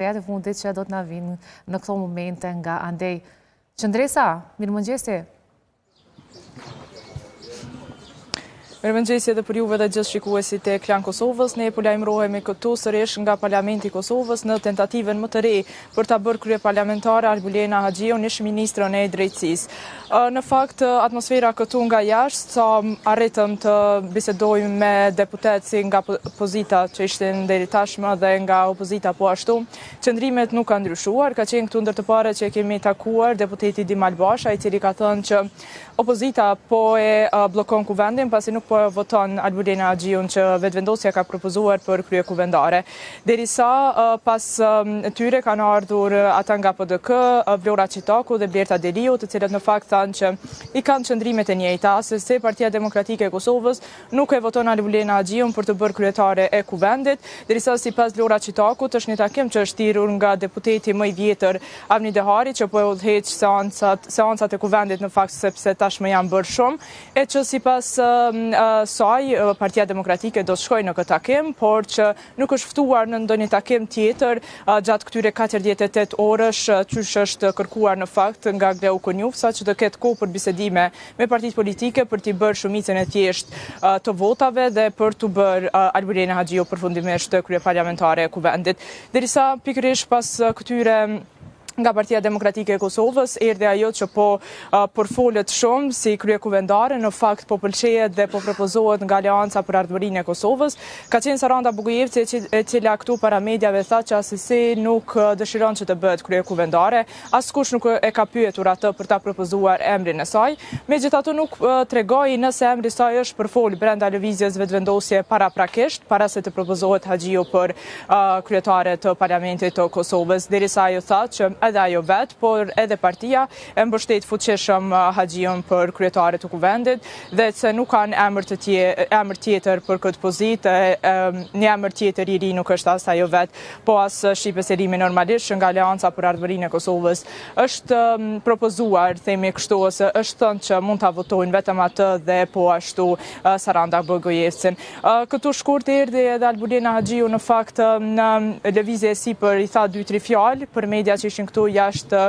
e fundit që do të na vinë në këto momente nga andej. Qëndresa, mirëmëngjesi. Mirëmëngjesi edhe për juve dhe gjithë shikuesit e Klan Kosovës. Ne po lajmërohemi këtu sërish nga Parlamenti i Kosovës në tentativën më të re për ta bërë kryeparlamentare Albulena Haxhiun ish ministrën e drejtësisë. Në fakt, atmosfera këtu nga jashtë, sa arritëm të bisedojmë me deputet si nga opozita që ishte deri tashmë dhe nga opozita po ashtu, qëndrimet nuk kanë ndryshuar. Ka qenë këtu ndër të pare që kemi takuar deputeti Dimal Basha, i cili ka thënë që opozita po e blokon kuvendin pasi nuk po e voton Albulena Haxhiun që vetëvendosja ka propozuar për krye kuvendare. Derisa pas tyre kanë ardhur ata nga PDK, Vlora Qitaku dhe Blerta Deliu, të cilët në fakt thanë që i kanë qëndrimet e njëjta, se Partia Demokratike e Kosovës nuk e voton Albulena Haxhiun për të bërë kryetare e kuvendit, derisa sipas Vlora Qitakut është një takim që është thirrur nga deputeti më i vjetër Avni Dehari, që po e udhëheq seancat e kuvendit në fakt sepse tashmë janë bërë shumë, e që sipas saj Partia Demokratike do të shkojë në këtë takim, por që nuk është ftuar në ndonjë takim tjetër gjatë këtyre 48 orësh qysh është kërkuar në fakt nga Greu Konjufsa, që të ketë kohë për bisedime me partitë politike për t'i bërë shumicën e thjeshtë të votave dhe për t'u bërë Albulena Haxhiu përfundimisht kryeparlamentare e kuvendit. Derisa pikërisht pas këtyre nga Partia Demokratike e Kosovës, erdhi ajo që po përfolet shumë si kryekuvendare, në fakt po pëlqejet dhe po propozohet nga Aleanca për Ardhmërinë e Kosovës. Ka qenë Saranda Bugojevci, e cila këtu para mediave tha që asesi nuk dëshiron që të bëhet kryekuvendare, askush nuk e ka pyetur atë për ta propozuar emrin e saj. Megjithatë nuk tregoi nëse emri i saj është përfol brenda lëvizjes vetëvendosje paraprakisht, para se të propozohet Haxhiu për kryetare të Parlamentit të Kosovës, derisa ajo tha që edhe ajo vetë, por edhe partia e mbështet fuqishëm Haxhiun për kryetare të kuvendit dhe se nuk kanë emër tjetër për këtë pozitë, një emër tjetër i ri nuk është as ajo vetë, po as Shqipe Selimi normalisht nga Aleanca për Ardhmërinë e Kosovës është propozuar, themi kështu, ose është thënë që mund ta votojnë vetëm atë dhe po ashtu Saranda Bugojevcin. Këtu shkurt erdhi edhe Albulena Haxhiu në fakt në lëvizje e sipër i tha 2-3 fjalë për media që ishin këtu jashtë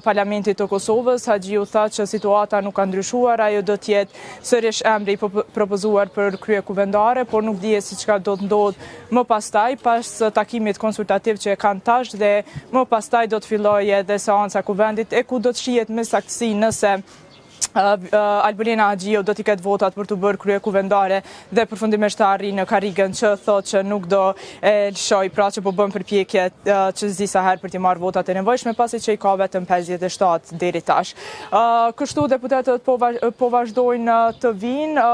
Parlamentit të Kosovës. Haxhiu tha që situata nuk ka ndryshuar, ajo do të jetë sërish emri propozuar për kryekuvendare, por nuk dihet se çka do të ndodhë më pastaj pas takimit konsultativ që e kanë tash dhe më pastaj do të fillojë edhe seanca kuvendit e ku do të shihet me saktësi nëse Albulena Haxhiu do t'i ketë votat për të bërë kryekuvendare dhe përfundimisht të arrijë në karrigën që thotë që nuk do e lëshoj, pra që po bën përpjekje që s'di sa herë për t'i marrë votat e nevojshme, pasi që i ka vetëm 57 deri tash. Kështu deputetët po vazhdojnë të vinë,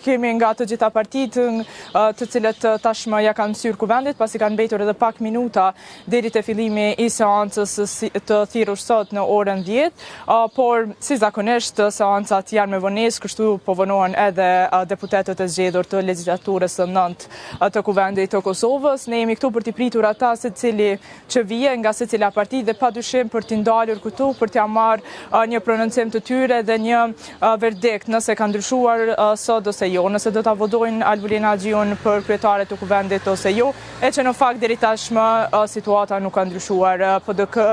kemi nga të gjitha partitë të cilët tashmë ja kanë mësyrë kuvendit, pasi kanë mbetur edhe pak minuta deri te fillimi i seancës të thirrur sot në orën 10, por si zakonisht seancat janë me vonesë, kështu po vonohen edhe deputetët e zgjedhur të legjislaturës së 9 të kuvendit të Kosovës. Ne jemi këtu për t'i pritur ata secili që vije nga secila parti dhe padyshim për t'i ndalur këtu, për t'ia marrë një prononcim të tyre dhe një verdikt nëse ka ndryshuar sot ose jo, nëse do ta votojnë Albulena Haxhiun për kryetare të kuvendit ose jo, e që në fakt deri tashmë situata nuk ka ndryshuar. PDK,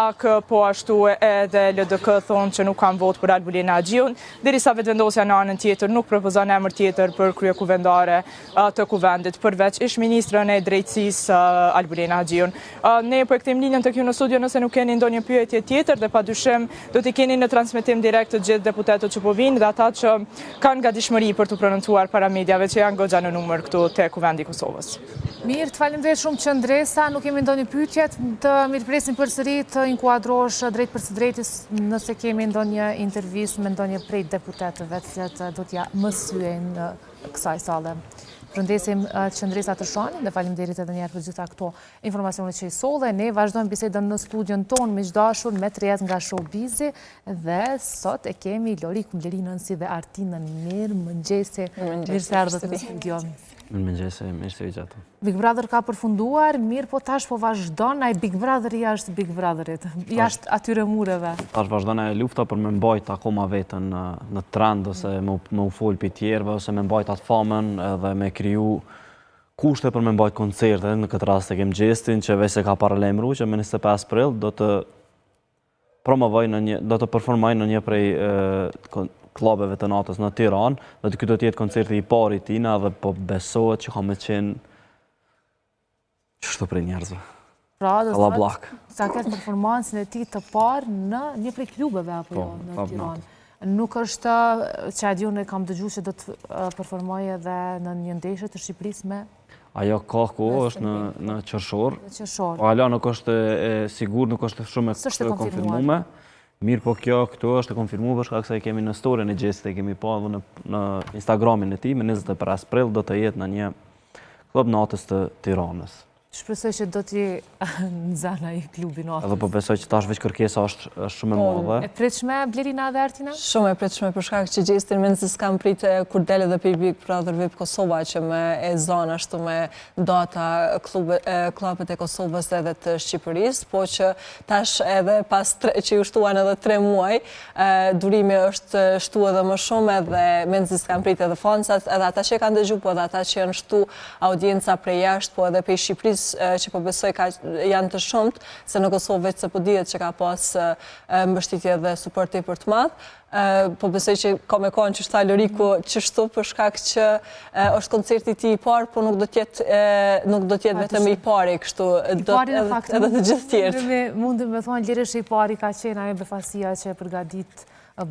AK po ashtu edhe LDK thonë që nuk kanë votë për Albulena Haxhiun, derisa vetëvendosja në anën tjetër nuk propozon emër tjetër për kryekuvendare të kuvendit përveç ish ministrën e drejtësisë Albulena Haxhiun. Ne po e kthejmë linjën tek ju në studio nëse nuk keni ndonjë pyetje tjetër dhe padyshim do t'i keni në transmetim direkt të gjithë deputetët që po vinë dhe ata që kanë gatishmëri për të prononcuar para mediave që janë goxha në numër këtu te kuvendi i Kosovës. Mirë, të faleminderit shumë Qëndresa, nuk kemi ndonjë pyetje, të mirëpresim përsëri të inkuadrosh drejt për së drejtës nëse kemi ndonjë intervistë me ndonjë prej deputetëve që do t'ja mësyejnë kësaj sale. Përndesim Qëndresa Tërshani dhe faleminderit edhe njerë për gjitha këto informacionet që i solle. Ne vazhdojmë bisedën në studion tonë miqdashur me të reja nga Showbizi dhe sot e kemi Lori Kumlerinën si dhe Artinën. Mirëmëngjesi. Mirë se ardhët në studio. Mirëmëngjesi, mirë se gjatë. Big Brother ka përfunduar, mirë po tash po vazhdon, ai Big Brother jashtë Big Brotherit, jashtë atyre mureve. Tash vazhdon e lufta për me mbajt akoma vetën në trend, ose me u fol për tjerëve, ose me mbajt atë famën edhe me kriju kushte për me mbajt koncerte, në këtë rast e kem Gjestin, që veç se ka paralajmëruar që me 25 prill do të promovoj do të performoj në një prej klubeve të natës në Tiranë, dhe ky do të jetë koncerti i parë i tina dhe po besohet që ka me qenë çështë për njerëzve. Pra, do Allah blak. sa ketë performancën e tij të parë në një prej klubeve apo jo në Tiranë. Nuk është që a diun e kam dëgjuar se do të performoj edhe në një ndeshje të Shqipërisë me Ajo ka ku është në Qershor. Po hala nuk është e sigurt, nuk është shumë e konfirmuar. Mirë po kjo këtu është e konfirmuar për shkak se e kemi në storyn e Gjestit, e kemi pa edhe në Instagramin e tij, me 25 prill do të jetë në një klub natës të Tiranës. Shpresoj që do t'je në zana i klubi natës. Edhe po besoj që tash veç kërkesa është shumë e madhe. E pritshme Blerina dhe Artina? Shumë e pritshme për shkak që Gjestin mend se s'kam pritë kur dele dhe për Big Brother VIP Kosova që me e zonë ashtu me data klubet e Kosovës edhe të Shqipërisë, po që tash edhe pas që ju shtuan edhe 3 muaj, durimi është shtu edhe më shumë edhe mend se s'kam pritë edhe fansat, edhe ata që kanë dëgjuar, po edhe ata që janë shtu audienca prej jashtë, po edhe për Shqipërisë që po besoj janë të shumët, se në Kosovë veç se po dihet që ka pas mbështitje dhe suport për të madh. Po besoj që ka me konë që shta Loriku qështu për shkak që është koncerti ti i parë, po nuk do t'jetë vetëm i pari kështu, edhe të gjithë tjertë. Mundëm me thonë Lirish i pari ka qenë ajo befasia që e përgadit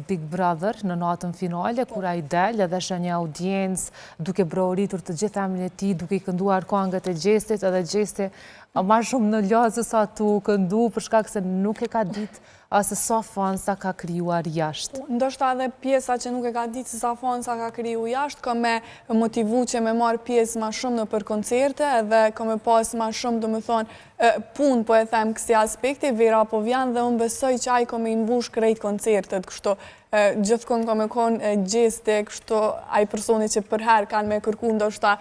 Big Brother në natën finale, kur a i del edhe shë një audiencë duke brohuritur të gjithë emrin e tij, duke i kënduar këngët e Gjestit, edhe Gjesti ma shumë në lodhë se sa tu këndu për shkak se nuk e ka ditë se sa fansa ka krijuar jashtë. Ndoshta edhe pjesa që nuk e ka ditë se sa fansa ka kriju jashtë, ka me motivu që me marë pjesë ma shumë në për koncerte, edhe ka me pas ma shumë, do me thonë, punë po e them kësi aspekti, vera po vjan dhe unë besoj që ai ka me imbush krejt koncertet, kështu, gjithkon ka me konë Gjeste, kështu, ai personi që për herë kanë me kërku ndoshta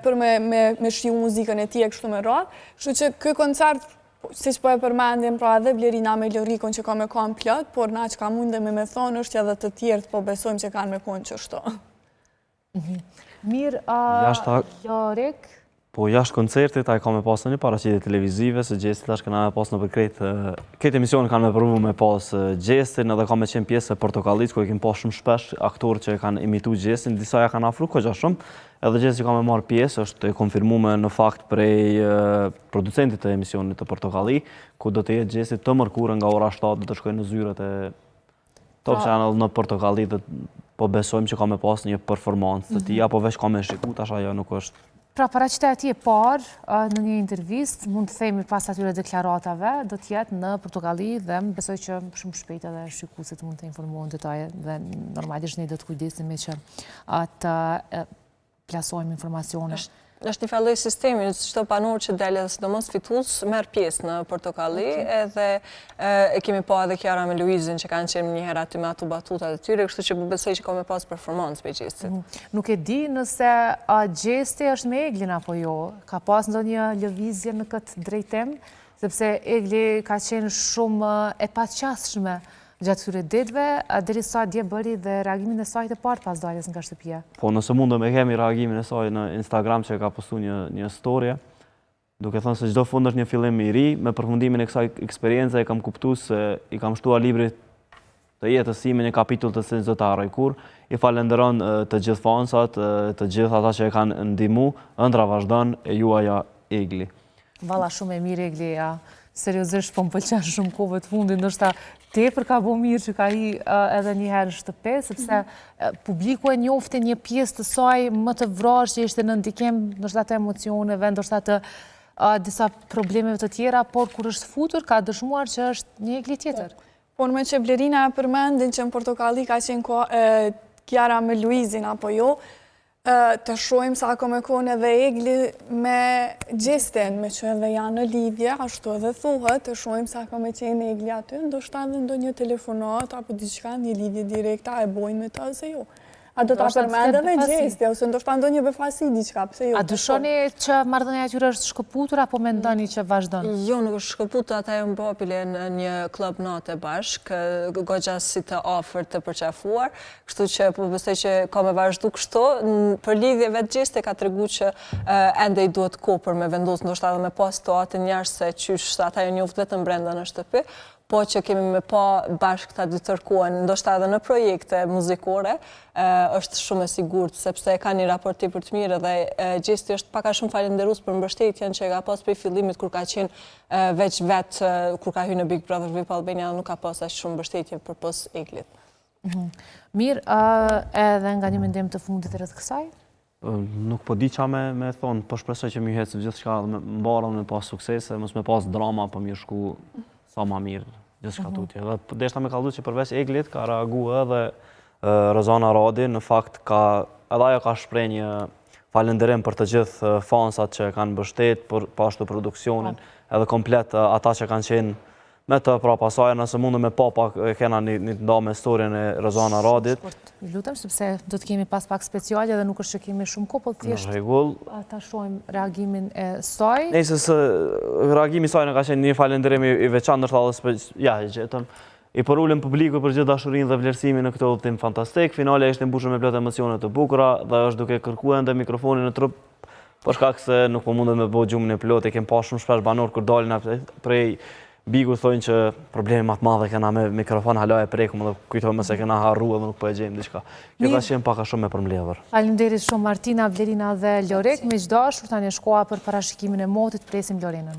për me shiu muzikën e tij kështu me radhë, kështu që ky koncert si që po e përmendim, pra edhe Blerina me Lorikon që ka me konë plot, por na që ka mundem me thonë është edhe të tjertë, po besojmë që kanë me konë qështu. Mirë, Lorik? Po jashtë koncertit, a i ka me pasë në një paraqitje televizive, se Gjesti tash këna me pasë në për këtë emision kanë me përvu me pasë Gjestin, edhe ka me qenë pjesë e Portokallit, ku e kemë pasë shumë shpesh aktorë që kanë imitu Gjestin, disa ja kanë afru këgja shumë, edhe Gjesti ka me marë pjesë, është e konfirmume në fakt prej producentit të emisionit të Portokallit, ku do të jetë Gjesti të mërkurë nga ora 7 dhe të shkojnë në zyret e Top Channel në Portokallit, dhe po besojmë që ka me pasë një performancë të tij, apo veç ka me shiku, tash ajo nuk është. Pra, paraqitja e tij e parë në një intervistë, mund të themi pas atyre deklaratave, do të jetë në Portokalli dhe besoj që shumë shpejt edhe shikuesit mund të informohen detaje dhe normalisht ne do të kujdesemi që të plasojmë informacione. Është një falloj sistemi, çdo banor që del edhe sidomos fitues merr pjesë në Portokalli, edhe e kemi pa edhe Kiara me Luizin që kanë qenë një herë aty me ato batutat e tyre, kështu që besoj që ka me pas performancë me Gjestit. Nuk e di nëse Gjesti është me Eglin apo jo, ka pas ndonjë lëvizje në këtë drejtim, sepse Egli ka qenë shumë e paqasshme gjatë këtyre ditëve, derisa dje bëri dhe reagimin e saj të parë pas daljes nga shtëpia. Po nëse mundëm e kemi reagimin e saj në Instagram që ka postu një story, duke thënë se çdo fund është një fillim i ri, me përfundimin e kësaj eksperience e kam kuptuar se i kam shtuar librit të jetës sime një kapitull të cilin zot harroj kur. I falenderon të gjithë fansat, të gjithë ata që e kanë ndihmu, ëndra vazhdon e juaja Egli. Valla shumë e mirë Egli, seriozisht po më pëlqen shumë kohëve të fundit, ndoshta tepër ka bo mirë që ka i edhe një herë në shtëpi, sepse publiku e njofte një pjesë të saj më të vrarë që ishte në ndikim ndoshta të emocioneve, ndoshta të disa problemeve të tjera, por kur është futur ka dëshmuar që është një Egli tjetër. Por me që Blerina e përmendin që në Portokalli ka qenë Kiara me Luizin apo jo, të shojmë sa ka me kone edhe Egli me Gjestin, me që edhe janë në lidhje, ashtu edhe thuhet, të shojmë sa ka me qenë Egli aty, ndoshta edhe ndo një telefonat, apo diçka një lidhje direkta e bojnë me ta ose jo. A do ta Ndoshta përmend edhe befasi. gjesti, ose ndoshta ndonjë befasi diçka, pse jo? A dyshoni që marrëdhënia e tyre është shkëputur apo mendoni që vazhdon? Jo, nuk është shkëputur, ata janë bopile në një klub natë bashkë, goxha si të afërt të përqafuar, kështu që po besoj që ka me vazhdu kështu. Për lidhje vetë gjeste ka tregu që ende i duhet kohë për me vendosë, ndoshta edhe me pas situatë njerëz se qysh ata janë njoftë vetëm brenda në shtëpi, po që kemi me pa bashkë këta dy tërkohen, ndoshta edhe në projekte muzikore, është shumë e sigurt, sepse ka një raport tepër të mirë dhe gjesti është pak a shumë falenderues për mbështetjen që ka pas prej fillimit kur ka qenë veç vetë, kur ka hyrë në Big Brother VIP Albania, nuk ka pas aq shumë mbështetje përpos Eglit. Mirë, edhe nga një mendim të fundit rreth kësaj? Nuk po di qa me thonë, po shpresoj që mi hecë gjithçka dhe mbarën me pas suksese, mos me pas drama, po mi shku sa ma mirë gjithçka tutje. Dhe deshta me kallu që përveç Eglit ka reagu edhe Rozana Radi, në fakt edhe ajo ka shpreh një falënderim për të gjithë fansat që kanë mbështet, po ashtu produksionin, edhe komplet ata që kanë qenë me të pra pasaj, nëse mundë me pak kena një nda me historien e Rozana Radit. Ju lutem, sepse do të kemi pas pak speciale dhe nuk është që kemi shumë kohë, po thjesht Në rregull. ta shohim reagimin e saj. Nëse se reagimi i saj në ka qenë një falënderim i veçantë dhe ja, e gjetëm. I përullim publiku për gjithë dashurinë dhe vlerësimin në këtë udhëtim fantastik. Finale ishte mbushur me plot emocione të bukura dhe është duke kërkuar ende mikrofonin në trup për shkak se nuk po mundet me bëj gjumin e plot. E kem pa shumë shpesh banor kur dalin prej Bigu thonë që problemi më të madh kena me mikrofon, hala e prekum dhe kujtojmë se kena harruar dhe nuk po e gjejmë diçka. Kjo ka qenë pak a shumë me përmbledhur. Faleminderit shumë Martina, Blerina dhe Lorek. Miqdashur, tani është koha për parashikimin e motit, presim Lorenën.